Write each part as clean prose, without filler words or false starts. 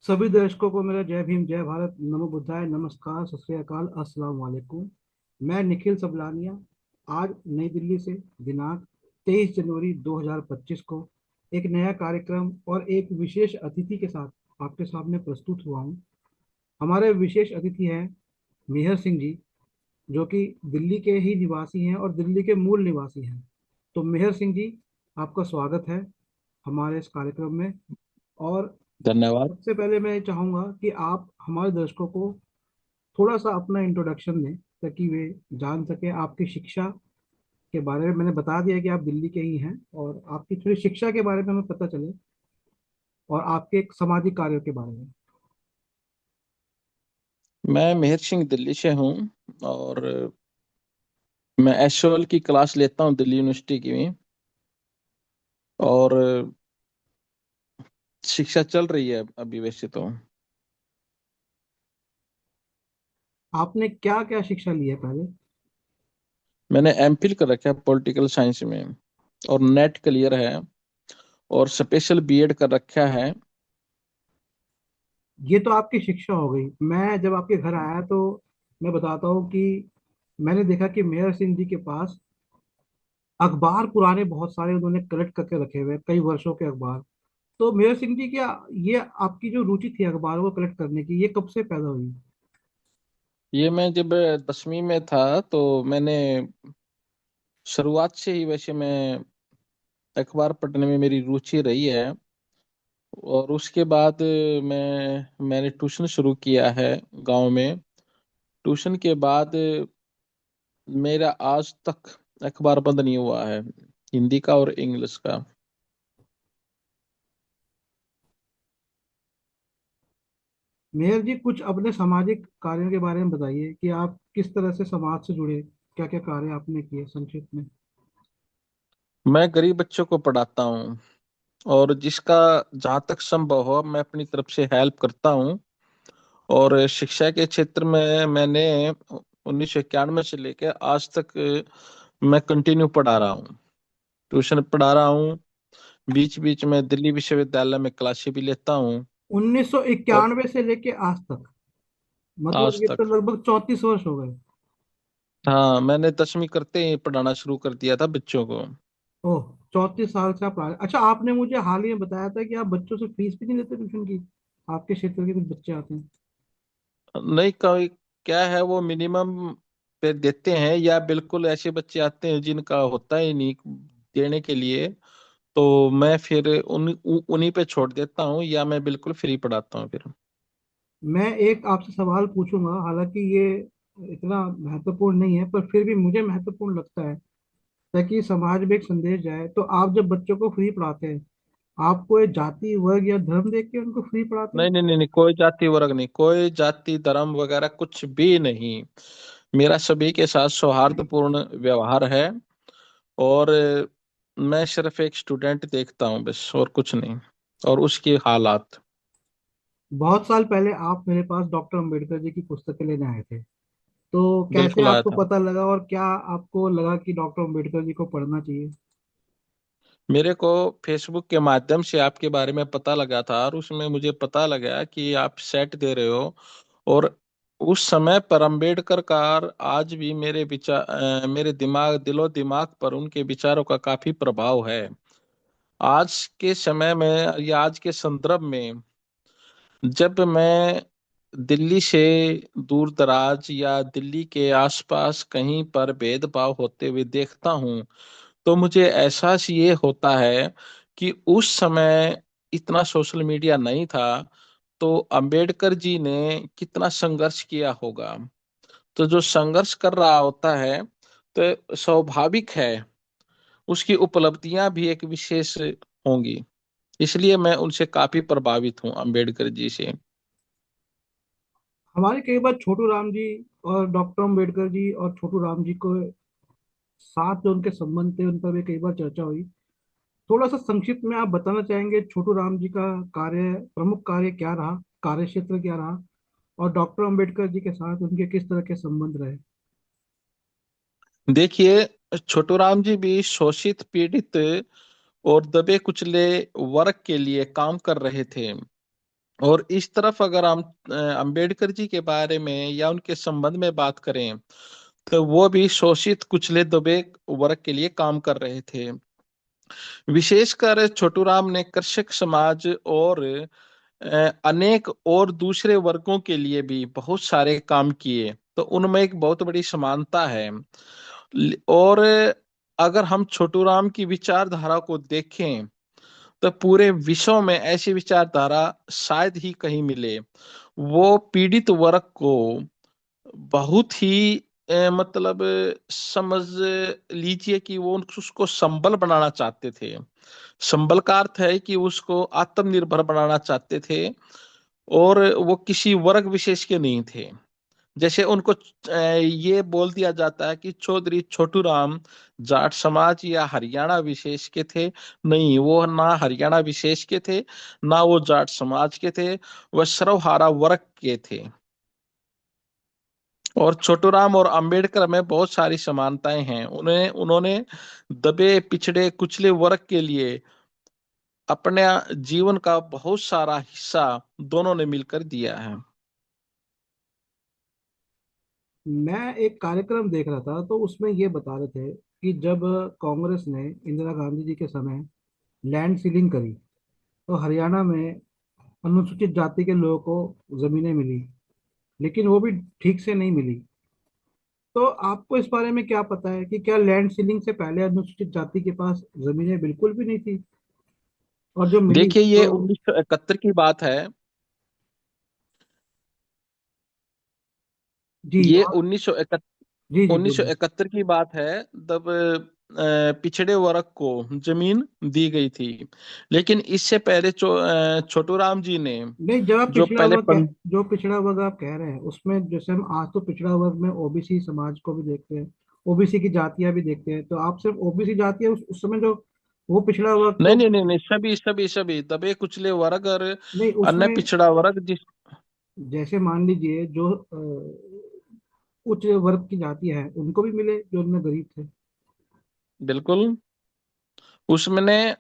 सभी दर्शकों को मेरा जय भीम, जय भारत, नमो बुद्धाय, नमस्कार, सत श्री अकाल, अस्सलाम वालेकुम। मैं निखिल सबलानिया आज नई दिल्ली से दिनांक 23 जनवरी 2025 को एक नया कार्यक्रम और एक विशेष अतिथि के साथ आपके सामने प्रस्तुत हुआ हूँ। हमारे विशेष अतिथि हैं मेहर सिंह जी, जो कि दिल्ली के ही निवासी हैं और दिल्ली के मूल निवासी हैं। तो मेहर सिंह जी, आपका स्वागत है हमारे इस कार्यक्रम में। और धन्यवाद। सबसे पहले मैं चाहूंगा कि आप हमारे दर्शकों को थोड़ा सा अपना इंट्रोडक्शन दें, ताकि वे जान सके आपकी शिक्षा के बारे में। मैंने बता दिया कि आप दिल्ली के ही हैं, और आपकी थोड़ी शिक्षा के बारे में हमें पता चले और आपके एक सामाजिक कार्यों के बारे में। मैं मेहर सिंह दिल्ली से हूँ और मैं एसओएल की क्लास लेता हूँ दिल्ली यूनिवर्सिटी की में। और शिक्षा चल रही है अभी वैसे तो। आपने क्या क्या शिक्षा ली है पहले? मैंने एमफिल कर रखा है पॉलिटिकल साइंस में और नेट क्लियर है और स्पेशल बीएड कर रखा है। ये तो आपकी शिक्षा हो गई। मैं जब आपके घर आया तो मैं बताता हूँ कि मैंने देखा कि मेहर सिंह जी के पास अखबार पुराने बहुत सारे उन्होंने कलेक्ट करके रखे हुए हैं, कई वर्षों के अखबार। तो मेहर सिंह जी, क्या ये आपकी जो रुचि थी अखबारों को कलेक्ट करने की, ये कब से पैदा हुई? ये मैं जब 10वीं में था तो मैंने शुरुआत से ही वैसे मैं अखबार पढ़ने में मेरी रुचि रही है। और उसके बाद मैंने ट्यूशन शुरू किया है गांव में। ट्यूशन के बाद मेरा आज तक अखबार बंद नहीं हुआ है, हिंदी का और इंग्लिश का। मेहर जी, कुछ अपने सामाजिक कार्यों के बारे में बताइए कि आप किस तरह से समाज से जुड़े, क्या क्या कार्य आपने किए संक्षिप्त में। मैं गरीब बच्चों को पढ़ाता हूँ और जिसका जहाँ तक संभव हो मैं अपनी तरफ से हेल्प करता हूँ। और शिक्षा के क्षेत्र में मैंने 1991 से लेकर आज तक मैं कंटिन्यू पढ़ा रहा हूँ, ट्यूशन पढ़ा रहा हूँ। बीच बीच में दिल्ली विश्वविद्यालय में क्लासेस भी लेता हूँ। और 1991 से लेके आज तक, मतलब आज ये तो तक, लगभग 34 वर्ष हो गए। हाँ, मैंने 10वीं करते ही पढ़ाना शुरू कर दिया था बच्चों को। ओह, 34 साल से आप पढ़ा रहे। अच्छा, आपने मुझे हाल ही में बताया था कि आप बच्चों से फीस भी नहीं लेते ट्यूशन की। आपके क्षेत्र के कुछ बच्चे आते हैं। नहीं, कोई क्या है वो मिनिमम पे देते हैं, या बिल्कुल ऐसे बच्चे आते हैं जिनका होता ही नहीं देने के लिए, तो मैं फिर उन्हीं पे छोड़ देता हूँ, या मैं बिल्कुल फ्री पढ़ाता हूँ फिर। मैं एक आपसे सवाल पूछूंगा, हालांकि ये इतना महत्वपूर्ण नहीं है, पर फिर भी मुझे महत्वपूर्ण लगता है, ताकि समाज में एक संदेश जाए। तो आप जब बच्चों को फ्री पढ़ाते हैं, आपको ये जाति वर्ग या धर्म देख के उनको फ्री पढ़ाते हैं? नहीं नहीं नहीं नहीं, कोई जाति वर्ग नहीं, कोई जाति धर्म वगैरह कुछ भी नहीं। मेरा सभी के साथ सौहार्दपूर्ण व्यवहार है। और मैं सिर्फ एक स्टूडेंट देखता हूँ बस, और कुछ नहीं। और उसकी हालात। बहुत साल पहले आप मेरे पास डॉक्टर अंबेडकर जी की पुस्तकें लेने आए थे। तो कैसे बिल्कुल आया आपको था। पता लगा और क्या आपको लगा कि डॉक्टर अंबेडकर जी को पढ़ना चाहिए? मेरे को फेसबुक के माध्यम से आपके बारे में पता लगा था, और उसमें मुझे पता लगा कि आप सेट दे रहे हो। और उस समय पर अंबेडकर का आज भी मेरे विचार, मेरे दिलो दिमाग पर उनके विचारों का काफी प्रभाव है। आज के समय में या आज के संदर्भ में जब मैं दिल्ली से दूर दराज या दिल्ली के आसपास कहीं पर भेदभाव होते हुए देखता हूँ, तो मुझे एहसास ये होता है कि उस समय इतना सोशल मीडिया नहीं था, तो अंबेडकर जी ने कितना संघर्ष किया होगा। तो जो संघर्ष कर रहा होता है, तो स्वाभाविक है उसकी उपलब्धियां भी एक विशेष होंगी। इसलिए मैं उनसे काफी प्रभावित हूँ, अंबेडकर जी से। हमारे कई बार छोटू राम जी और डॉक्टर अंबेडकर जी और छोटू राम जी को साथ जो उनके संबंध थे, उन पर भी कई बार चर्चा हुई। थोड़ा सा संक्षिप्त में आप बताना चाहेंगे छोटू राम जी का कार्य, प्रमुख कार्य क्या रहा, कार्य क्षेत्र क्या रहा, और डॉक्टर अंबेडकर जी के साथ उनके किस तरह के संबंध रहे? देखिए, छोटू राम जी भी शोषित पीड़ित और दबे कुचले वर्ग के लिए काम कर रहे थे। और इस तरफ अगर हम अंबेडकर जी के बारे में या उनके संबंध में बात करें, तो वो भी शोषित कुचले दबे वर्ग के लिए काम कर रहे थे। विशेषकर छोटूराम ने कृषक समाज और अनेक और दूसरे वर्गों के लिए भी बहुत सारे काम किए, तो उनमें एक बहुत बड़ी समानता है। और अगर हम छोटूराम की विचारधारा को देखें, तो पूरे विश्व में ऐसी विचारधारा शायद ही कहीं मिले। वो पीड़ित वर्ग को बहुत ही मतलब समझ लीजिए कि वो उसको संबल बनाना चाहते थे। संबल का अर्थ है कि उसको आत्मनिर्भर बनाना चाहते थे, और वो किसी वर्ग विशेष के नहीं थे। जैसे उनको ये बोल दिया जाता है कि चौधरी छोटू राम जाट समाज या हरियाणा विशेष के थे। नहीं, वो ना हरियाणा विशेष के थे, ना वो जाट समाज के थे, वह सर्वहारा वर्ग के थे। और छोटूराम और अंबेडकर में बहुत सारी समानताएं हैं। उन्हें उन्होंने दबे पिछड़े कुचले वर्ग के लिए अपने जीवन का बहुत सारा हिस्सा दोनों ने मिलकर दिया है। मैं एक कार्यक्रम देख रहा था तो उसमें ये बता रहे थे कि जब कांग्रेस ने इंदिरा गांधी जी के समय लैंड सीलिंग करी तो हरियाणा में अनुसूचित जाति के लोगों को जमीनें मिली, लेकिन वो भी ठीक से नहीं मिली। तो आपको इस बारे में क्या पता है कि क्या लैंड सीलिंग से पहले अनुसूचित जाति के पास जमीनें बिल्कुल भी नहीं थी, और जो मिली देखिए, ये तो। 1971 की बात है। जी ये और 1971 जी जी बोलिए। 1971 की बात है, तब पिछड़े वर्ग को जमीन दी गई थी। लेकिन इससे पहले छोटू राम जी ने नहीं, जब आप जो पिछड़ा पहले वर्ग जो पिछड़ा वर्ग आप कह रहे हैं उसमें जैसे हम आज तो पिछड़ा वर्ग में ओबीसी समाज को भी देखते हैं, ओबीसी की जातियां भी देखते हैं, तो आप सिर्फ ओबीसी जातियां उस समय जो वो पिछड़ा वर्ग नहीं तो। नहीं नहीं नहीं, सभी सभी सभी दबे कुचले वर्ग और नहीं अन्य उसमें पिछड़ा वर्ग जिस। जैसे मान लीजिए जो उच्च वर्ग की जातियां हैं उनको भी मिले जो उनमें गरीब थे। बिल्कुल। उसमें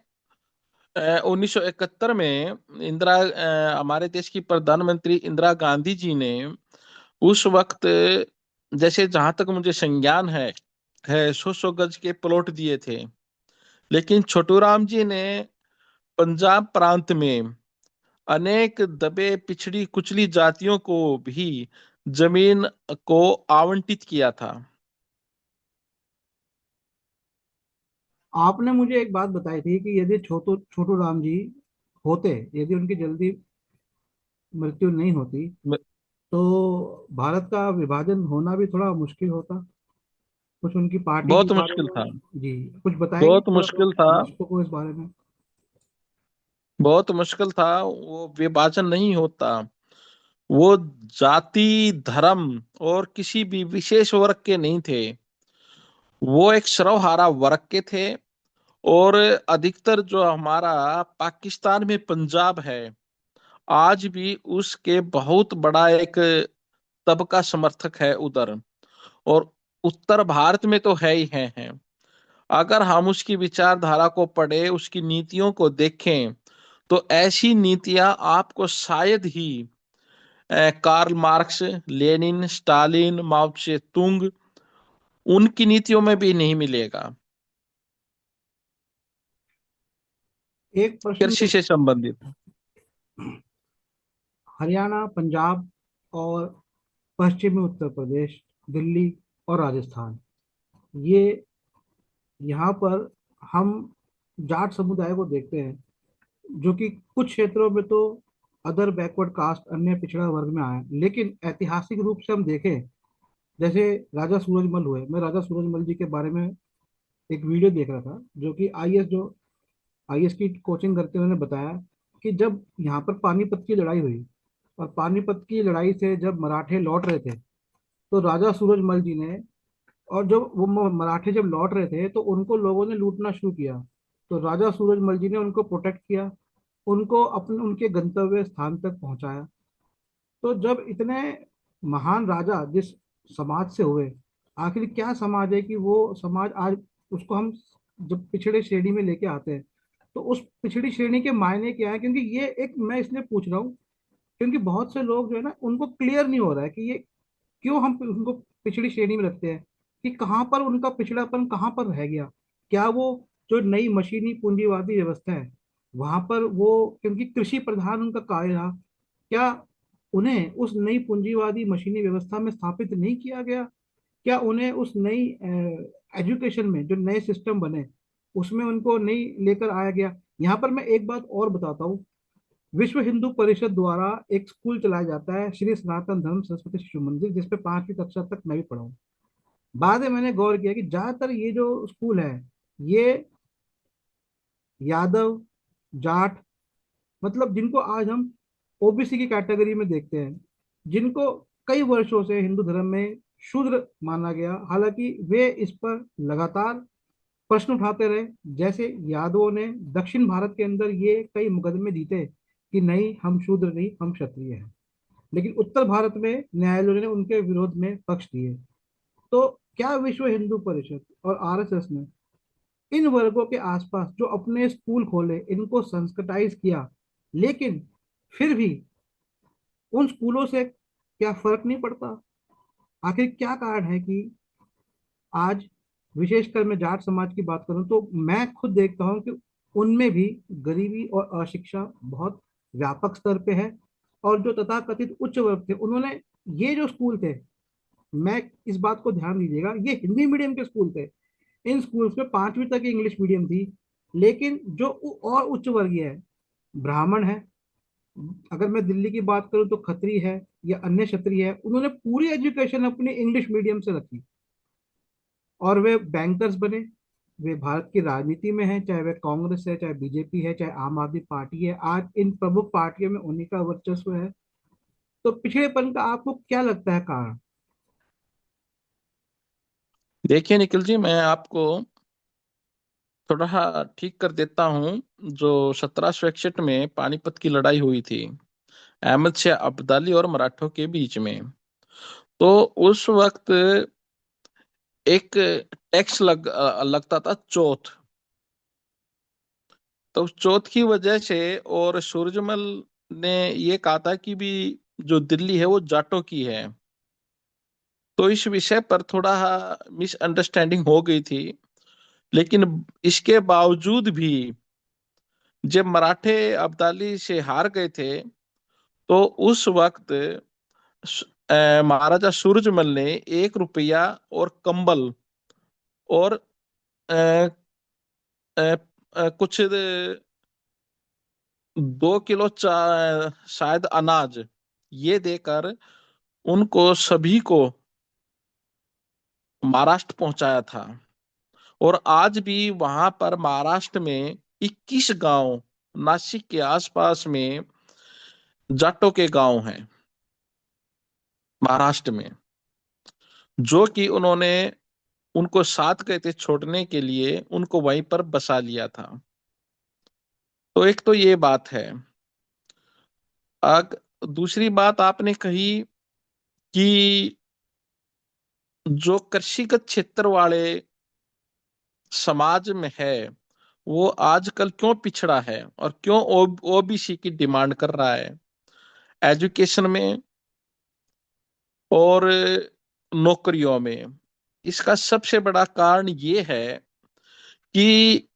1971 में हमारे देश की प्रधानमंत्री इंदिरा गांधी जी ने उस वक्त, जैसे जहां तक मुझे संज्ञान है 100 गज के प्लॉट दिए थे। लेकिन छोटूराम जी ने पंजाब प्रांत में अनेक दबे पिछड़ी कुचली जातियों को भी जमीन को आवंटित किया था। आपने मुझे एक बात बताई थी कि यदि छोटू छोटू राम जी होते, यदि उनकी जल्दी मृत्यु नहीं होती म- तो भारत का विभाजन होना भी थोड़ा मुश्किल होता। कुछ उनकी पार्टी के बहुत बारे मुश्किल था। में जी कुछ बताएंगे बहुत थोड़ा तो मुश्किल था। दर्शकों को इस बारे में। बहुत मुश्किल था, वो विभाजन नहीं होता। वो जाति धर्म और किसी भी विशेष वर्ग के नहीं थे। वो एक सर्वहारा वर्ग के थे। और अधिकतर जो हमारा पाकिस्तान में पंजाब है, आज भी उसके बहुत बड़ा एक तबका समर्थक है उधर। और उत्तर भारत में तो है ही है। अगर हम उसकी विचारधारा को पढ़े, उसकी नीतियों को देखें, तो ऐसी नीतियां आपको शायद ही कार्ल मार्क्स, लेनिन, स्टालिन, माओ से तुंग, उनकी नीतियों में भी नहीं मिलेगा। एक प्रश्न कृषि से संबंधित। हरियाणा, पंजाब और पश्चिमी उत्तर प्रदेश, दिल्ली और राजस्थान, ये यहाँ पर हम जाट समुदाय को देखते हैं जो कि कुछ क्षेत्रों में तो अदर बैकवर्ड कास्ट अन्य पिछड़ा वर्ग में आए हैं, लेकिन ऐतिहासिक रूप से हम देखें, जैसे राजा सूरजमल हुए। मैं राजा सूरजमल जी के बारे में एक वीडियो देख रहा था जो कि आईएएस की कोचिंग करते हुए उन्होंने बताया कि जब यहाँ पर पानीपत की लड़ाई हुई और पानीपत की लड़ाई से जब मराठे लौट रहे थे तो राजा सूरजमल जी ने, और जब वो मराठे जब लौट रहे थे तो उनको लोगों ने लूटना शुरू किया, तो राजा सूरजमल जी ने उनको प्रोटेक्ट किया, उनको अपने उनके गंतव्य स्थान तक पहुंचाया। तो जब इतने महान राजा जिस समाज से हुए, आखिर क्या समाज है कि वो समाज आज उसको हम जब पिछड़े श्रेणी में लेके आते हैं तो उस पिछड़ी श्रेणी के मायने क्या है, क्योंकि ये एक मैं इसलिए पूछ रहा हूँ क्योंकि बहुत से लोग जो है ना, उनको क्लियर नहीं हो रहा है कि ये क्यों हम उनको पिछड़ी श्रेणी में रखते हैं, कि कहाँ पर उनका पिछड़ापन कहाँ पर रह गया। क्या वो जो नई मशीनी पूंजीवादी व्यवस्था है वहां पर वो, क्योंकि कृषि प्रधान उनका कार्य रहा, क्या उन्हें उस नई पूंजीवादी मशीनी व्यवस्था में स्थापित नहीं किया गया? क्या उन्हें उस नई एजुकेशन में जो नए सिस्टम बने उसमें उनको नहीं लेकर आया गया? यहाँ पर मैं एक बात और बताता हूँ। विश्व हिंदू परिषद द्वारा एक स्कूल चलाया जाता है, श्री सनातन धर्म सरस्वती शिशु मंदिर, जिसपे 5वीं कक्षा तक मैं भी पढ़ा हूँ। बाद में मैंने गौर किया कि ज्यादातर ये जो स्कूल है, ये यादव, जाट, मतलब जिनको आज हम ओबीसी की कैटेगरी में देखते हैं, जिनको कई वर्षों से हिंदू धर्म में शूद्र माना गया, हालांकि वे इस पर लगातार प्रश्न उठाते रहे। जैसे यादवों ने दक्षिण भारत के अंदर ये कई मुकदमे जीते कि नहीं, हम शूद्र नहीं, हम क्षत्रिय हैं। लेकिन उत्तर भारत में न्यायालयों ने उनके विरोध में पक्ष दिए। तो क्या विश्व हिंदू परिषद और आरएसएस ने इन वर्गों के आसपास जो अपने स्कूल खोले, इनको संस्कटाइज किया, लेकिन फिर भी उन स्कूलों से क्या फर्क नहीं पड़ता? आखिर क्या कारण है कि आज, विशेषकर मैं जाट समाज की बात करूं तो मैं खुद देखता हूं कि उनमें भी गरीबी और अशिक्षा बहुत व्यापक स्तर पे है। और जो तथाकथित उच्च वर्ग थे, उन्होंने ये जो स्कूल थे, मैं इस बात को ध्यान दीजिएगा, ये हिंदी मीडियम के स्कूल थे। इन स्कूल्स में 5वीं तक इंग्लिश मीडियम थी। लेकिन जो और उच्च वर्गीय है, ब्राह्मण है, अगर मैं दिल्ली की बात करूं तो खत्री है या अन्य क्षत्रिय है, उन्होंने पूरी एजुकेशन अपनी इंग्लिश मीडियम से रखी और वे बैंकर्स बने। वे भारत की राजनीति में है, चाहे वे कांग्रेस है, चाहे बीजेपी है, चाहे आम आदमी पार्टी है, आज इन प्रमुख पार्टियों में उन्हीं का वर्चस्व है। तो पिछड़ेपन का आपको क्या लगता है कारण? देखिए निखिल जी, मैं आपको थोड़ा ठीक कर देता हूँ। जो 1761 में पानीपत की लड़ाई हुई थी अहमद शाह अब्दाली और मराठों के बीच में, तो उस वक्त एक टैक्स लगता था, चौथ। तो उस चौथ की वजह से, और सूरजमल ने ये कहा था कि भी जो दिल्ली है वो जाटों की है। तो इस विषय पर थोड़ा मिसअंडरस्टैंडिंग हो गई थी। लेकिन इसके बावजूद भी जब मराठे अब्दाली से हार गए थे, तो उस वक्त महाराजा सूरजमल ने 1 रुपया और कंबल और अ, अ, कुछ 2 किलो शायद अनाज, ये देकर उनको सभी को महाराष्ट्र पहुंचाया था। और आज भी वहां पर महाराष्ट्र में 21 गांव, नासिक के आसपास में जाटों के गांव हैं महाराष्ट्र में, जो कि उन्होंने उनको साथ गए थे छोड़ने के लिए, उनको वहीं पर बसा लिया था। तो एक तो ये बात है। अग दूसरी बात आपने कही कि जो कृषिगत क्षेत्र वाले समाज में है वो आजकल क्यों पिछड़ा है और क्यों ओबीसी की डिमांड कर रहा है एजुकेशन में और नौकरियों में। इसका सबसे बड़ा कारण ये है कि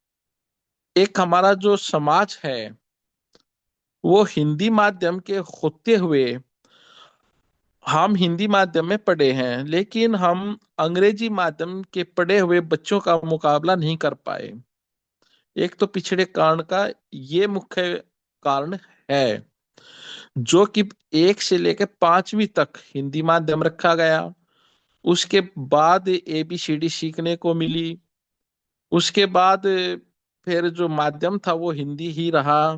एक हमारा जो समाज है वो हिंदी माध्यम के होते हुए, हम हिंदी माध्यम में पढ़े हैं लेकिन हम अंग्रेजी माध्यम के पढ़े हुए बच्चों का मुकाबला नहीं कर पाए। एक तो पिछड़े कारण का ये मुख्य कारण है, जो कि 1 से लेकर 5वीं तक हिंदी माध्यम रखा गया। उसके बाद ABCD सीखने को मिली। उसके बाद फिर जो माध्यम था वो हिंदी ही रहा।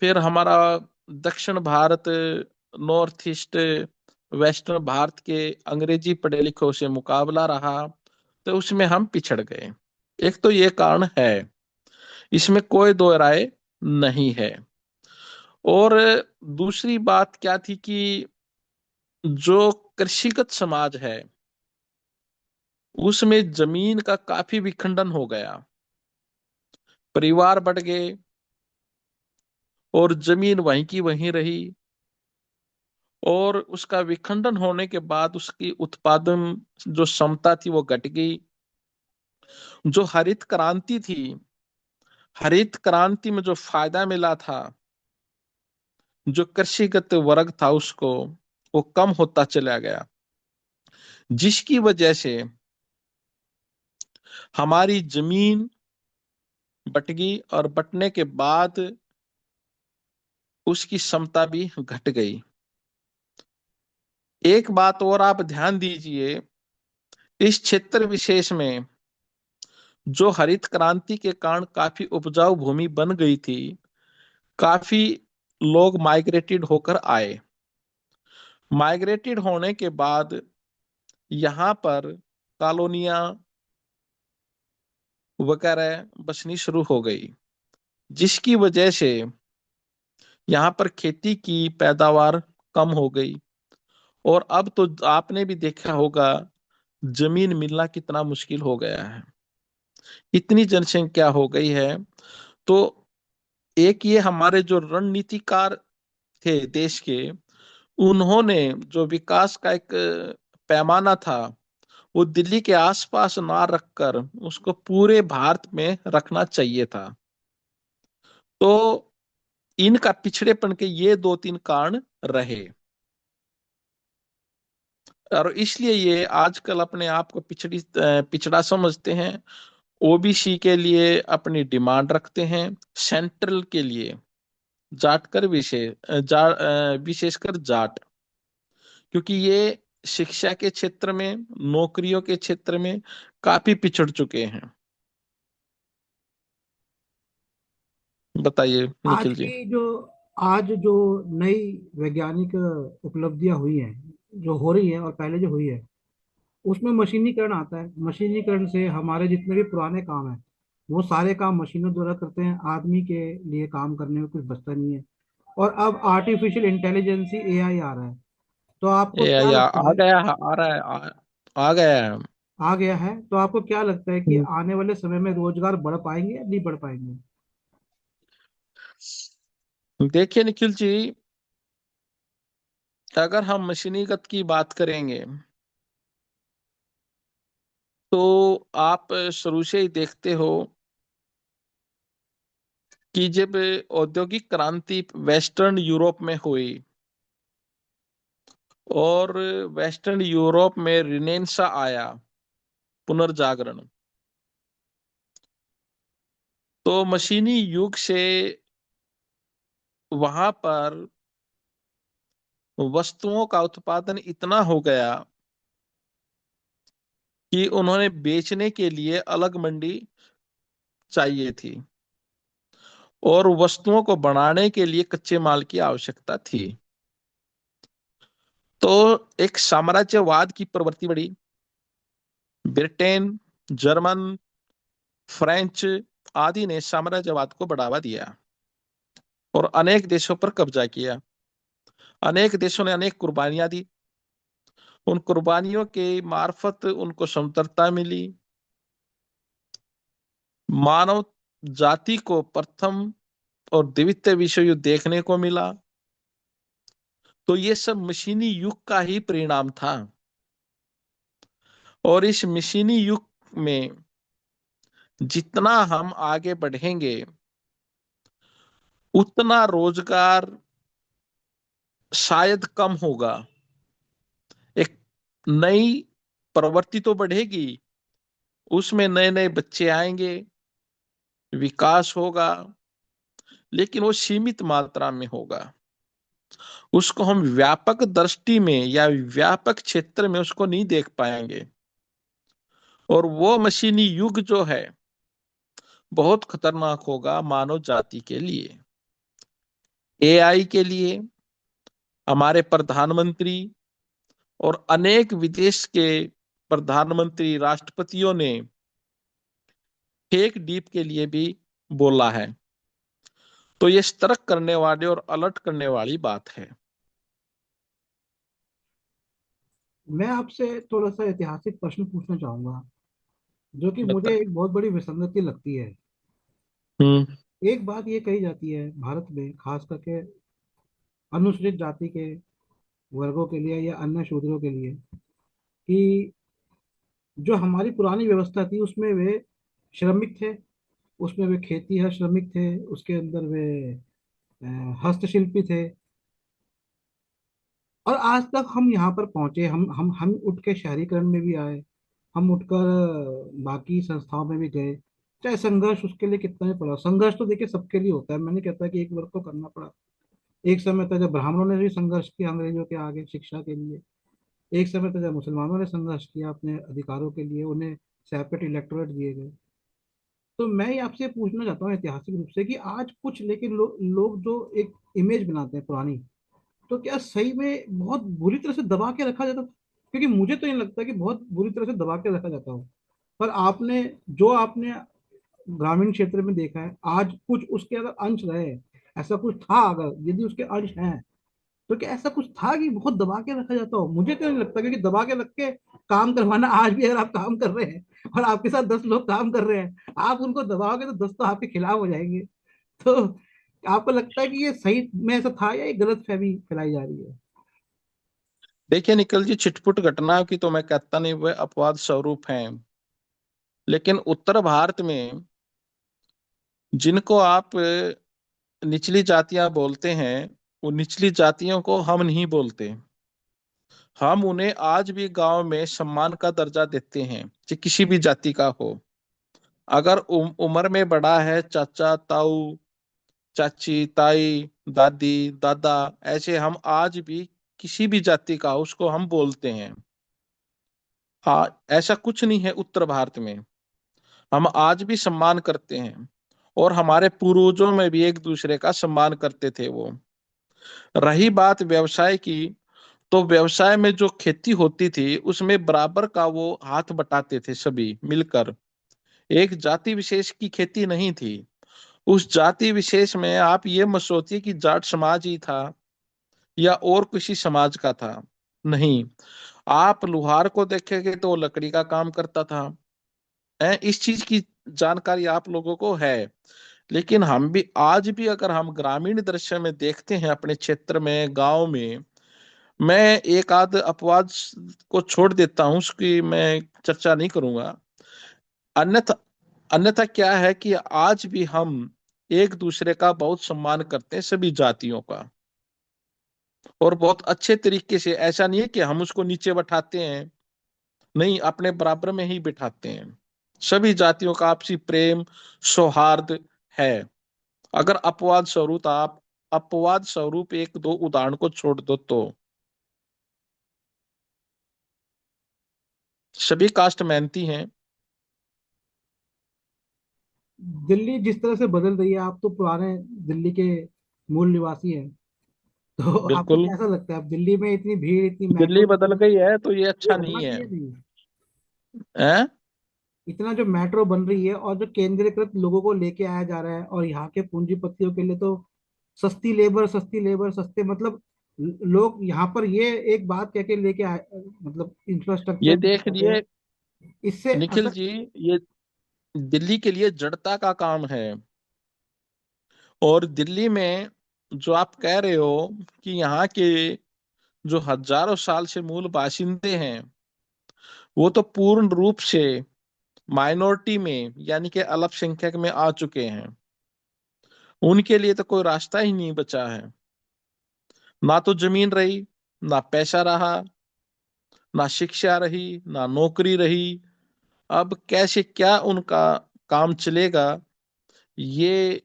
फिर हमारा दक्षिण Bharat, north east, western Bharat के अंग्रेजी पढ़े लिखों से मुकाबला रहा, तो उसमें हम पिछड़ गए। एक तो ये कारण है, इसमें कोई दो राय नहीं है। और दूसरी बात क्या थी कि जो कृषिगत समाज है उसमें जमीन का काफी विखंडन हो गया, परिवार बढ़ गए और जमीन वहीं की वहीं रही। और उसका विखंडन होने के बाद उसकी उत्पादन जो क्षमता थी वो घट गई। जो हरित क्रांति थी, हरित क्रांति में जो फायदा मिला था, जो कृषिगत वर्ग था उसको, वो कम होता चला गया, जिसकी वजह से हमारी जमीन बट गई, और बटने के बाद उसकी क्षमता भी घट गई। एक बात और आप ध्यान दीजिए, इस क्षेत्र विशेष में जो हरित क्रांति के कारण काफी उपजाऊ भूमि बन गई थी, काफी लोग माइग्रेटेड होकर आए। माइग्रेटेड होने के बाद यहाँ पर कॉलोनियां वगैरह बसनी शुरू हो गई, जिसकी वजह से यहाँ पर खेती की पैदावार कम हो गई। और अब तो आपने भी देखा होगा, जमीन मिलना कितना मुश्किल हो गया है, इतनी जनसंख्या हो गई है। तो एक ये हमारे जो रणनीतिकार थे देश के, उन्होंने जो विकास का एक पैमाना था, वो दिल्ली के आसपास ना रखकर उसको पूरे भारत में रखना चाहिए था। तो इनका पिछड़ेपन के ये दो तीन कारण रहे, और इसलिए ये आजकल अपने आप को पिछड़ा समझते हैं। ओबीसी के लिए अपनी डिमांड रखते हैं, सेंट्रल के लिए जाट कर विशेषकर जाट, क्योंकि ये शिक्षा के क्षेत्र में, नौकरियों के क्षेत्र में काफी पिछड़ चुके हैं। बताइए आज निखिल जी। की जो आज जो नई वैज्ञानिक उपलब्धियां हुई हैं, जो हो रही है और पहले जो हुई है, उसमें मशीनीकरण आता है। मशीनीकरण से हमारे जितने भी पुराने काम हैं, वो सारे काम मशीनों द्वारा करते हैं। आदमी के लिए काम करने में कुछ बचता नहीं है। और अब आर्टिफिशियल इंटेलिजेंसी एआई आ रहा है। तो आपको ये क्या लगता आ है? गया, आ रहा है, आ गया है। आ गया है, तो आपको क्या लगता है कि आने वाले समय में रोजगार बढ़ पाएंगे या नहीं बढ़ पाएंगे? देखिए निखिल जी, अगर हम मशीनीगत की बात करेंगे, तो आप शुरू से ही देखते हो कि जब औद्योगिक क्रांति वेस्टर्न यूरोप में हुई, और वेस्टर्न यूरोप में रिनेंसा आया, पुनर्जागरण, तो मशीनी युग से वहां पर वस्तुओं का उत्पादन इतना हो गया कि उन्होंने बेचने के लिए अलग मंडी चाहिए थी, और वस्तुओं को बनाने के लिए कच्चे माल की आवश्यकता थी। तो एक साम्राज्यवाद की प्रवृत्ति बढ़ी। ब्रिटेन, जर्मन, फ्रेंच आदि ने साम्राज्यवाद को बढ़ावा दिया और अनेक देशों पर कब्जा किया। अनेक देशों ने अनेक कुर्बानियां दी। उन कुर्बानियों के मार्फत उनको स्वतंत्रता मिली। मानव जाति को प्रथम और द्वितीय विश्व युद्ध देखने को मिला। तो ये सब मशीनी युग का ही परिणाम था। और इस मशीनी युग में जितना हम आगे बढ़ेंगे, उतना रोजगार शायद कम होगा। एक नई प्रवृत्ति तो बढ़ेगी, उसमें नए नए बच्चे आएंगे, विकास होगा, लेकिन वो सीमित मात्रा में होगा। उसको हम व्यापक दृष्टि में या व्यापक क्षेत्र में उसको नहीं देख पाएंगे। और वो मशीनी युग जो है, बहुत खतरनाक होगा मानव जाति के लिए, एआई के लिए। हमारे प्रधानमंत्री और अनेक विदेश के प्रधानमंत्री, राष्ट्रपतियों ने फेक डीप के लिए भी बोला है। तो ये सतर्क करने वाली और अलर्ट करने वाली बात है। मैं आपसे थोड़ा सा ऐतिहासिक प्रश्न पूछना चाहूंगा, जो कि मुझे बताइए। एक बहुत बड़ी विसंगति लगती है। हम्म। एक बात ये कही जाती है भारत में, खास करके अनुसूचित जाति के वर्गों के लिए या अन्य शूद्रों के लिए कि जो हमारी पुरानी व्यवस्था थी उसमें वे श्रमिक थे, उसमें वे खेती है श्रमिक थे, उसके अंदर वे हस्तशिल्पी थे। और आज तक हम यहाँ पर पहुंचे, हम उठ के शहरीकरण में भी आए, हम उठकर बाकी संस्थाओं में भी गए। चाहे संघर्ष उसके लिए कितना ही पड़ा, संघर्ष तो देखिए सबके लिए होता है, मैं नहीं कहता कि एक वर्ग को करना पड़ा। एक समय था जब ब्राह्मणों ने भी संघर्ष किया अंग्रेजों के आगे शिक्षा के लिए, एक समय था जब मुसलमानों ने संघर्ष किया अपने अधिकारों के लिए, उन्हें सेपरेट इलेक्टोरेट दिए गए। तो मैं ये आपसे पूछना चाहता हूँ ऐतिहासिक रूप से कि आज कुछ लेकिन लोग जो एक इमेज बनाते हैं पुरानी, तो क्या सही में बहुत बुरी तरह से दबा के रखा जाता? क्योंकि मुझे तो नहीं लगता कि बहुत बुरी तरह से दबा के रखा जाता हो। पर आपने ग्रामीण क्षेत्र में देखा है, आज कुछ उसके अगर अंश रहे, ऐसा कुछ था, अगर यदि उसके अंश हैं, तो क्या ऐसा कुछ था कि बहुत दबा के रखा जाता हो? मुझे तो नहीं लगता, क्योंकि दबा के रख के काम करवाना, आज भी अगर आप काम कर रहे हैं और आपके साथ 10 लोग काम कर रहे हैं, आप उनको दबाओगे तो 10 तो आपके खिलाफ हो जाएंगे। तो आपको लगता है कि ये सही में ऐसा था या ये गलत फहमी फैलाई जा रही है? देखिए निखिल जी, छिटपुट घटनाओं की तो मैं कहता नहीं, वे अपवाद स्वरूप हैं। लेकिन उत्तर भारत में जिनको आप निचली जातियां बोलते हैं, वो निचली जातियों को हम नहीं बोलते। हम उन्हें आज भी गांव में सम्मान का दर्जा देते हैं, चाहे किसी भी जाति का हो। अगर उम्र में बड़ा है, चाचा ताऊ, चाची ताई, दादी दादा, ऐसे हम आज भी किसी भी जाति का हो, उसको हम बोलते हैं। ऐसा कुछ नहीं है उत्तर भारत में। हम आज भी सम्मान करते हैं, और हमारे पूर्वजों में भी एक दूसरे का सम्मान करते थे वो। रही बात व्यवसाय की, तो व्यवसाय में जो खेती होती थी उसमें बराबर का वो हाथ बटाते थे सभी मिलकर। एक जाति विशेष की खेती नहीं थी। उस जाति विशेष में आप ये मत सोचिए कि जाट समाज ही था या और किसी समाज का था। नहीं, आप लुहार को देखेंगे तो वो लकड़ी का काम करता था। इस चीज की जानकारी आप लोगों को है। लेकिन हम भी आज भी अगर हम ग्रामीण दृश्य में देखते हैं अपने क्षेत्र में, गांव में, मैं एक आध अपवाद को छोड़ देता हूँ, उसकी मैं चर्चा नहीं करूंगा। अन्यथा अन्यथा क्या है कि आज भी हम एक दूसरे का बहुत सम्मान करते हैं, सभी जातियों का। और बहुत अच्छे तरीके से, ऐसा नहीं है कि हम उसको नीचे बैठाते हैं, नहीं, अपने बराबर में ही बिठाते हैं। सभी जातियों का आपसी प्रेम, सौहार्द है। अगर अपवाद स्वरूप एक दो उदाहरण को छोड़ दो, तो सभी कास्ट मेहनती हैं। दिल्ली जिस तरह से बदल रही है, आप तो पुराने दिल्ली के मूल निवासी हैं, तो आपको बिल्कुल। कैसा लगता है अब दिल्ली में इतनी भीड़, इतनी मेट्रो दिल्ली बदल बन रही गई है? है तो ये ये अच्छा होना नहीं है। चाहिए नहीं? हैं? इतना जो मेट्रो बन रही है और जो केंद्रीकृत लोगों को लेके आया जा रहा है, और यहाँ के पूंजीपतियों के लिए तो सस्ती लेबर, सस्ती लेबर, सस्ते मतलब लोग यहाँ पर ये एक बात कह के लेके आए, मतलब ये इंफ्रास्ट्रक्चर देख लेके आते हैं। लिए इससे निखिल असर, जी, ये दिल्ली के लिए जड़ता का काम है। और दिल्ली में जो आप कह रहे हो कि यहाँ के जो हजारों साल से मूल बाशिंदे हैं, वो तो पूर्ण रूप से माइनॉरिटी में, यानी कि अल्पसंख्यक में आ चुके हैं। उनके लिए तो कोई रास्ता ही नहीं बचा है। ना तो जमीन रही, ना पैसा रहा, ना शिक्षा रही, ना नौकरी रही। अब कैसे क्या उनका काम चलेगा, ये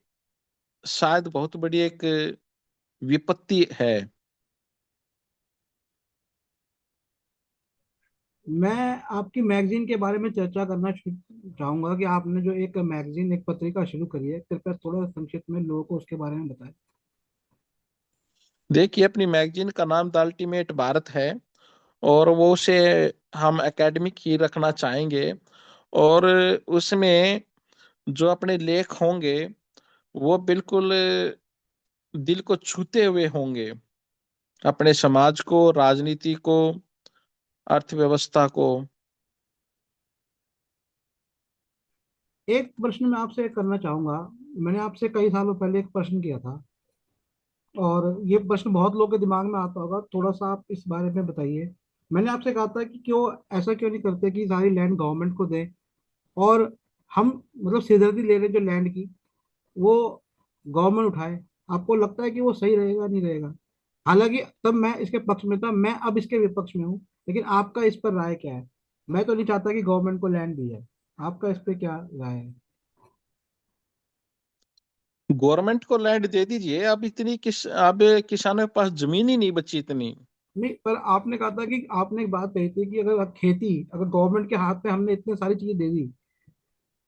शायद बहुत बड़ी एक विपत्ति है। मैं आपकी मैगजीन के बारे में चर्चा करना चाहूंगा कि आपने जो एक मैगजीन, एक पत्रिका शुरू करी है, कृपया थोड़ा संक्षिप्त में लोगों को उसके बारे में बताएं। देखिए, अपनी मैगजीन का नाम द अल्टीमेट भारत है, और वो उसे हम एकेडमिक ही रखना चाहेंगे। और उसमें जो अपने लेख होंगे, वो बिल्कुल दिल को छूते हुए होंगे, अपने समाज को, राजनीति को, अर्थव्यवस्था को। एक प्रश्न मैं आपसे करना चाहूंगा। मैंने आपसे कई सालों पहले एक प्रश्न किया था और ये प्रश्न बहुत लोगों के दिमाग में आता होगा, थोड़ा सा आप इस बारे में बताइए। मैंने आपसे कहा था कि क्यों ऐसा क्यों नहीं करते कि सारी लैंड गवर्नमेंट को दें, और हम मतलब सिरदर्दी ले रहे हैं जो लैंड की, वो गवर्नमेंट उठाए। आपको लगता है कि वो सही रहेगा, नहीं रहेगा? हालांकि तब मैं इसके पक्ष में था, मैं अब इसके विपक्ष में हूँ, लेकिन आपका इस पर राय क्या है? मैं तो नहीं चाहता कि गवर्नमेंट को लैंड दी जाए। आपका इस पे क्या राय है? गवर्नमेंट को लैंड दे दीजिए। अब किसानों के पास जमीन ही नहीं बची इतनी। नहीं, पर आपने कहा था कि आपने एक बात कही थी कि अगर खेती, अगर गवर्नमेंट के हाथ में हमने इतनी सारी चीजें दे दी,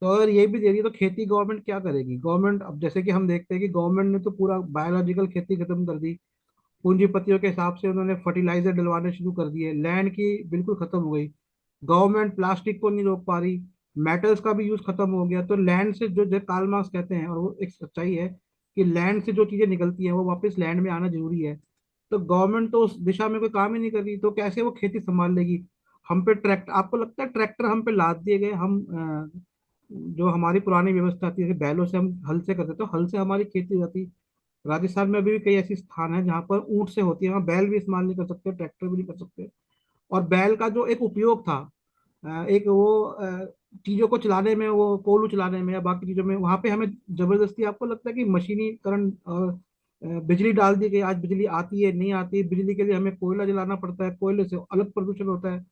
तो अगर ये भी दे दी तो खेती गवर्नमेंट क्या करेगी? गवर्नमेंट, अब जैसे कि हम देखते हैं कि गवर्नमेंट ने तो पूरा बायोलॉजिकल खेती खत्म कर दी। पूंजीपतियों के हिसाब से उन्होंने फर्टिलाइजर डलवाने शुरू कर दिए, लैंड की बिल्कुल खत्म हो गई। गवर्नमेंट प्लास्टिक को नहीं रोक पा रही, मेटल्स का भी यूज खत्म हो गया। तो लैंड से जो जो कार्ल मार्क्स कहते हैं, और वो एक सच्चाई है, कि लैंड से जो चीजें निकलती हैं वो वापस लैंड में आना जरूरी है। तो गवर्नमेंट तो उस दिशा में कोई काम ही नहीं कर रही, तो कैसे वो खेती संभाल लेगी? हम पे ट्रैक्टर, आपको लगता है ट्रैक्टर हम पे लाद दिए गए? हम जो हमारी पुरानी व्यवस्था थी, जैसे बैलों से हम हल से करते, तो हल से हमारी खेती हो जाती। राजस्थान में अभी भी कई ऐसी स्थान है जहाँ पर ऊंट से होती है, वहाँ बैल भी इस्तेमाल नहीं कर सकते, ट्रैक्टर भी नहीं कर सकते। और बैल का जो एक उपयोग था, एक वो चीजों को चलाने में, वो कोल्हू चलाने में या बाकी चीजों में, वहां पे हमें जबरदस्ती, आपको लगता है कि मशीनीकरण और बिजली डाल दी गई? आज बिजली आती है, नहीं आती, बिजली के लिए हमें कोयला जलाना पड़ता है, कोयले से अलग प्रदूषण होता है।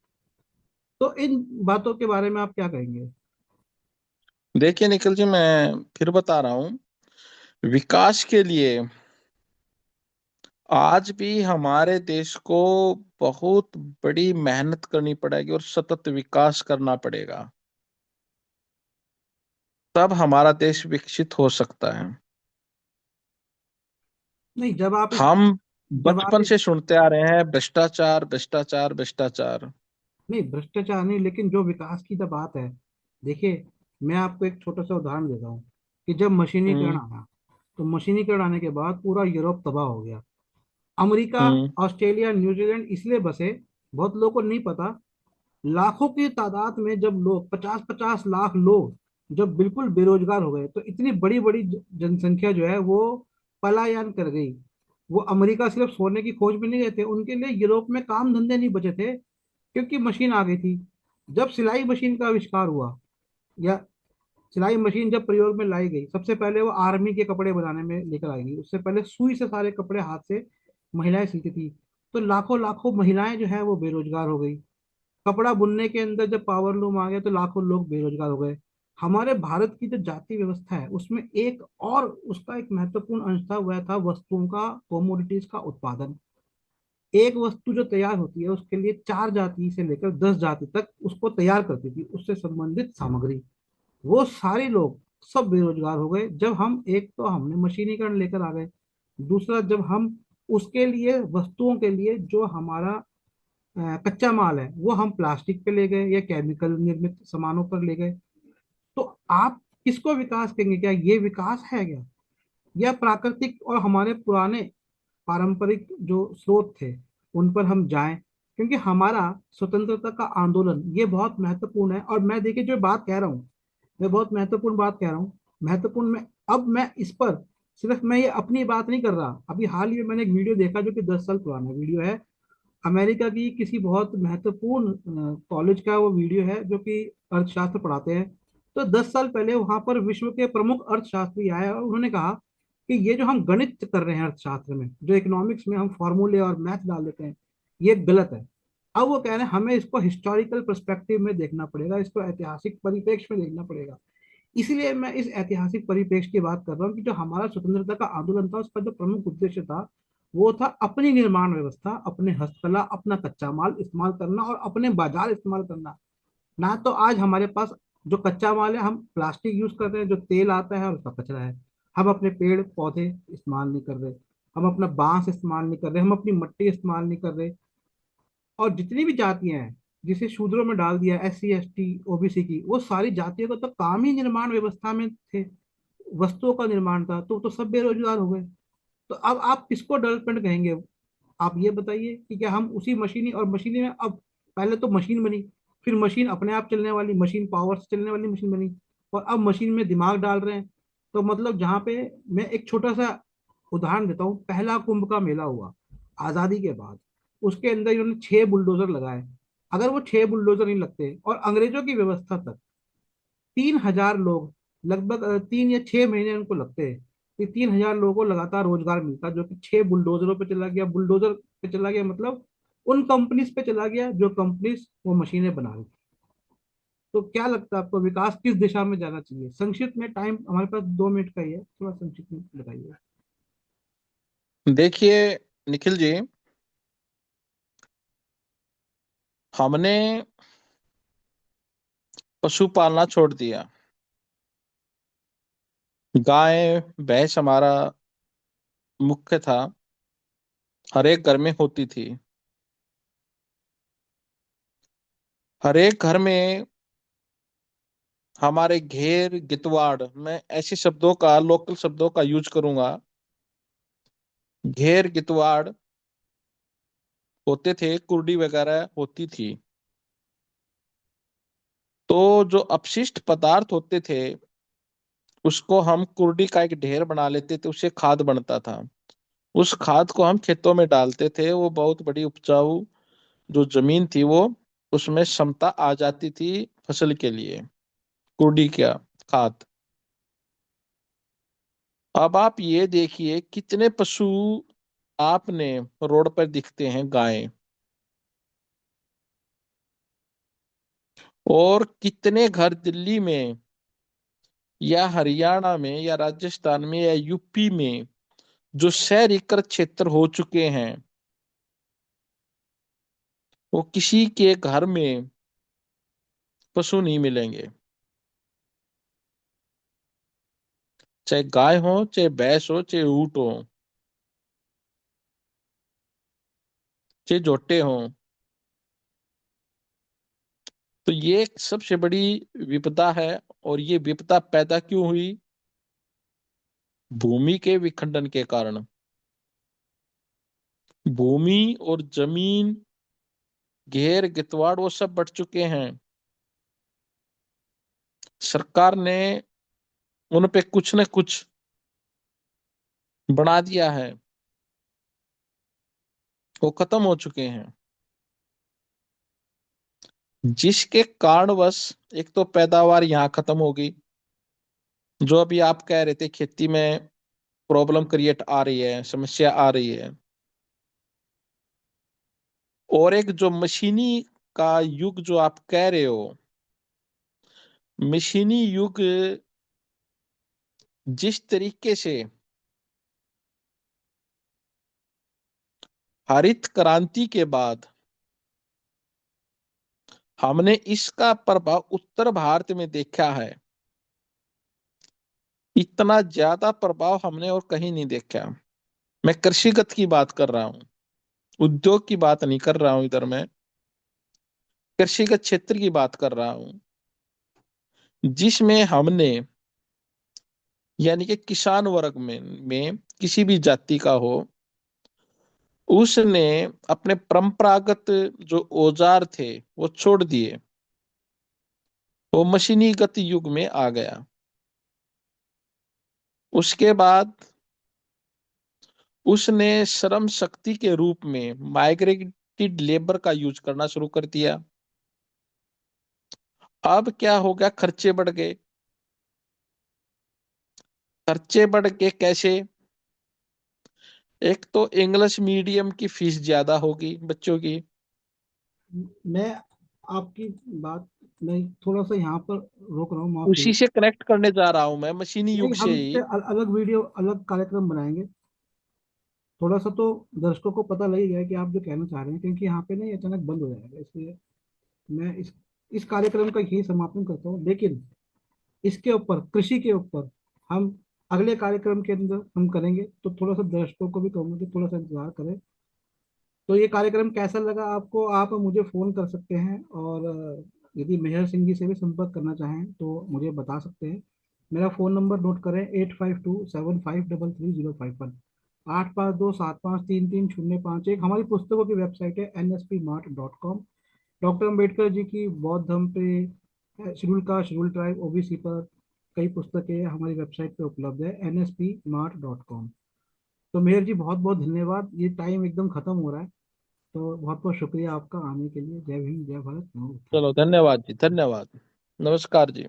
तो इन बातों के बारे में आप क्या कहेंगे? देखिए निखिल जी, मैं फिर बता रहा हूँ। विकास के लिए आज भी हमारे देश को बहुत बड़ी मेहनत करनी पड़ेगी और सतत विकास करना पड़ेगा। तब हमारा देश विकसित हो सकता है। नहीं, जब आप इस हम जब आप बचपन इस से सुनते आ रहे हैं भ्रष्टाचार भ्रष्टाचार भ्रष्टाचार। नहीं, भ्रष्टाचार नहीं, लेकिन जो विकास की तो बात है, देखिए, मैं आपको एक छोटा सा उदाहरण देता हूँ कि जब मशीनीकरण हम्म। आया, तो मशीनीकरण आने के बाद पूरा यूरोप तबाह हो गया। अमेरिका, हम्म। ऑस्ट्रेलिया, न्यूजीलैंड इसलिए बसे, बहुत लोगों को नहीं पता, लाखों की तादाद में जब लोग, 50-50 लाख लोग जब बिल्कुल बेरोजगार हो गए, तो इतनी बड़ी बड़ी जनसंख्या जो है वो पलायन कर गई। वो अमेरिका सिर्फ सोने की खोज में नहीं गए थे, उनके लिए यूरोप में काम धंधे नहीं बचे थे, क्योंकि मशीन आ गई थी। जब सिलाई मशीन का आविष्कार हुआ, या सिलाई मशीन जब प्रयोग में लाई गई, सबसे पहले वो आर्मी के कपड़े बनाने में लेकर आई गई। उससे पहले सुई से सारे कपड़े हाथ से महिलाएं सीती थी। तो लाखों लाखों महिलाएं जो है वो बेरोजगार हो गई। कपड़ा बुनने के अंदर जब पावर लूम आ गया, तो लाखों लोग बेरोजगार हो गए। हमारे भारत की जो जाति व्यवस्था है, उसमें एक और उसका एक महत्वपूर्ण अंश था, वह था वस्तुओं का, कोमोडिटीज का उत्पादन। एक वस्तु जो तैयार होती है, उसके लिए 4 जाति से लेकर 10 जाति तक उसको तैयार करती थी, उससे संबंधित सामग्री। वो सारे लोग सब बेरोजगार हो गए जब हम, एक तो हमने मशीनीकरण लेकर आ गए, दूसरा जब हम उसके लिए, वस्तुओं के लिए जो हमारा कच्चा माल है, वो हम प्लास्टिक पे ले गए या केमिकल निर्मित सामानों पर ले गए। तो आप किसको विकास कहेंगे? क्या ये विकास है क्या? या प्राकृतिक और हमारे पुराने पारंपरिक जो स्रोत थे, उन पर हम जाएं? क्योंकि हमारा स्वतंत्रता का आंदोलन ये बहुत महत्वपूर्ण है। और मैं, देखिए, जो बात कह रहा हूँ, मैं बहुत महत्वपूर्ण बात कह रहा हूँ। महत्वपूर्ण में, अब मैं इस पर सिर्फ, मैं ये अपनी बात नहीं कर रहा। अभी हाल ही में मैंने एक वीडियो देखा, जो कि 10 साल पुराना वीडियो है, अमेरिका की किसी बहुत महत्वपूर्ण कॉलेज का वो वीडियो है, जो कि अर्थशास्त्र पढ़ाते हैं। तो 10 साल पहले वहां पर विश्व के प्रमुख अर्थशास्त्री आए, और उन्होंने कहा कि ये जो हम गणित कर रहे हैं अर्थशास्त्र में, जो इकोनॉमिक्स में हम फॉर्मूले और मैथ डाल देते हैं, ये गलत है। अब वो कह रहे हैं हमें इसको हिस्टोरिकल पर्सपेक्टिव में देखना पड़ेगा, इसको ऐतिहासिक परिप्रेक्ष्य में देखना पड़ेगा। इसलिए मैं इस ऐतिहासिक परिप्रेक्ष्य की बात कर रहा हूँ कि जो हमारा स्वतंत्रता का आंदोलन था, उसका जो प्रमुख उद्देश्य था, वो था अपनी निर्माण व्यवस्था, अपने हस्तकला, अपना कच्चा माल इस्तेमाल करना और अपने बाजार इस्तेमाल करना। ना तो आज हमारे पास जो कच्चा माल है, हम प्लास्टिक यूज कर रहे हैं, जो तेल आता है और उसका कचरा है। हम अपने पेड़ पौधे इस्तेमाल नहीं कर रहे, हम अपना बांस इस्तेमाल नहीं कर रहे, हम अपनी मिट्टी इस्तेमाल नहीं कर रहे। और जितनी भी जातियां हैं, जिसे शूद्रों में डाल दिया, SC ST OBC की, वो सारी जातियों का तो काम ही निर्माण व्यवस्था में थे, वस्तुओं का निर्माण था। तो सब बेरोजगार हो गए। तो अब आप किसको डेवलपमेंट कहेंगे? आप ये बताइए कि क्या हम उसी मशीनी, और मशीनी में अब, पहले तो मशीन बनी, फिर मशीन अपने आप चलने वाली, मशीन पावर से चलने वाली मशीन बनी, और अब मशीन में दिमाग डाल रहे हैं। तो मतलब जहाँ पे, मैं एक छोटा सा उदाहरण देता हूँ, पहला कुंभ का मेला हुआ आजादी के बाद, उसके अंदर इन्होंने 6 बुलडोजर लगाए। अगर वो 6 बुलडोजर नहीं लगते और अंग्रेजों की व्यवस्था तक 3,000 लोग, लगभग 3 या 6 महीने उनको लगते हैं, कि 3,000 लोगों को लगातार रोजगार मिलता, जो कि 6 बुलडोजरों पे चला गया। बुलडोजर पे चला गया मतलब उन कंपनीज पे चला गया जो कंपनीज वो मशीनें बना रही थी। तो क्या लगता है आपको, विकास किस दिशा में जाना चाहिए? संक्षिप्त में, टाइम हमारे पास 2 मिनट का ही है, थोड़ा संक्षिप्त में बताइए। देखिए निखिल जी, हमने पशु पालना छोड़ दिया। गाय भैंस हमारा मुख्य था, हर एक घर में होती थी। हर एक घर में हमारे घेर गितवाड़, मैं ऐसे शब्दों का, लोकल शब्दों का यूज करूंगा। घेर गितवाड़ होते थे, कुर्डी वगैरह होती थी। तो जो अपशिष्ट पदार्थ होते थे उसको हम कुर्डी का एक ढेर बना लेते थे, उससे खाद बनता था। उस खाद को हम खेतों में डालते थे, वो बहुत बड़ी उपजाऊ जो जमीन थी वो, उसमें क्षमता आ जाती थी फसल के लिए। कुर्डी का खाद। अब आप ये देखिए कितने पशु आपने रोड पर दिखते हैं, गायें। और कितने घर दिल्ली में या हरियाणा में या राजस्थान में या यूपी में जो शहरीकृत क्षेत्र हो चुके हैं, वो किसी के घर में पशु नहीं मिलेंगे। चाहे गाय हो, चाहे भैंस हो, चाहे ऊंट हो, चाहे जोटे हो। तो ये एक सबसे बड़ी विपदा है। और ये विपदा पैदा क्यों हुई? भूमि के विखंडन के कारण। भूमि और जमीन, घेर गितवाड़ वो सब बढ़ चुके हैं। सरकार ने उन पे कुछ न कुछ बना दिया है, वो खत्म हो चुके हैं। जिसके कारणवश एक तो पैदावार यहाँ खत्म हो गई, जो अभी आप कह रहे थे खेती में प्रॉब्लम क्रिएट आ रही है, समस्या आ रही है। और एक जो मशीनी का युग जो आप कह रहे हो, मशीनी युग जिस तरीके से हरित क्रांति के बाद हमने इसका प्रभाव उत्तर भारत में देखा है, इतना ज्यादा प्रभाव हमने और कहीं नहीं देखा। मैं कृषिगत की बात कर रहा हूँ, उद्योग की बात नहीं कर रहा हूं इधर मैं, कृषिगत क्षेत्र की बात कर रहा हूं। जिसमें हमने, यानी कि किसान वर्ग में किसी भी जाति का हो, उसने अपने परंपरागत जो औजार थे वो छोड़ दिए, वो मशीनीगत युग में आ गया। उसके बाद उसने श्रम शक्ति के रूप में माइग्रेटेड लेबर का यूज करना शुरू कर दिया। अब क्या हो गया, खर्चे बढ़ गए। खर्चे बढ़ के कैसे? एक तो इंग्लिश मीडियम की फीस ज्यादा होगी बच्चों की। मैं आपकी बात, मैं थोड़ा सा यहाँ पर रोक रहा हूँ, माफ उसी कीजिए। से कनेक्ट करने जा रहा हूं मैं, मशीनी नहीं, युग हम से इस पे ही। अलग वीडियो, अलग कार्यक्रम बनाएंगे। थोड़ा सा तो दर्शकों को पता लग ही गया कि आप जो कहना चाह रहे हैं, क्योंकि यहाँ पे नहीं अचानक बंद हो जाएगा, इसलिए मैं इस कार्यक्रम का यही समापन करता हूँ। लेकिन इसके ऊपर, कृषि के ऊपर, हम अगले कार्यक्रम के अंदर हम करेंगे। तो थोड़ा सा दर्शकों को भी कहूंगा कि थोड़ा सा इंतजार करें। तो ये कार्यक्रम कैसा लगा आपको, आप मुझे फोन कर सकते हैं, और यदि मेहर सिंह जी से भी संपर्क करना चाहें तो मुझे बता सकते हैं। मेरा फोन नंबर नोट करें: 8527533051, 8527533051। हमारी पुस्तकों की वेबसाइट है nspmart.com। डॉक्टर अम्बेडकर जी की बौद्ध धर्म पे, schedule caste, schedule tribe, OBC पर कई पुस्तकें हमारी वेबसाइट पे उपलब्ध है, nspmart.com। तो मेहर जी बहुत बहुत धन्यवाद, ये टाइम एकदम खत्म हो रहा है। तो बहुत बहुत शुक्रिया आपका आने के लिए। जय भीम, जय भारत, नमो बुद्धाय। चलो, धन्यवाद जी, धन्यवाद। नमस्कार जी।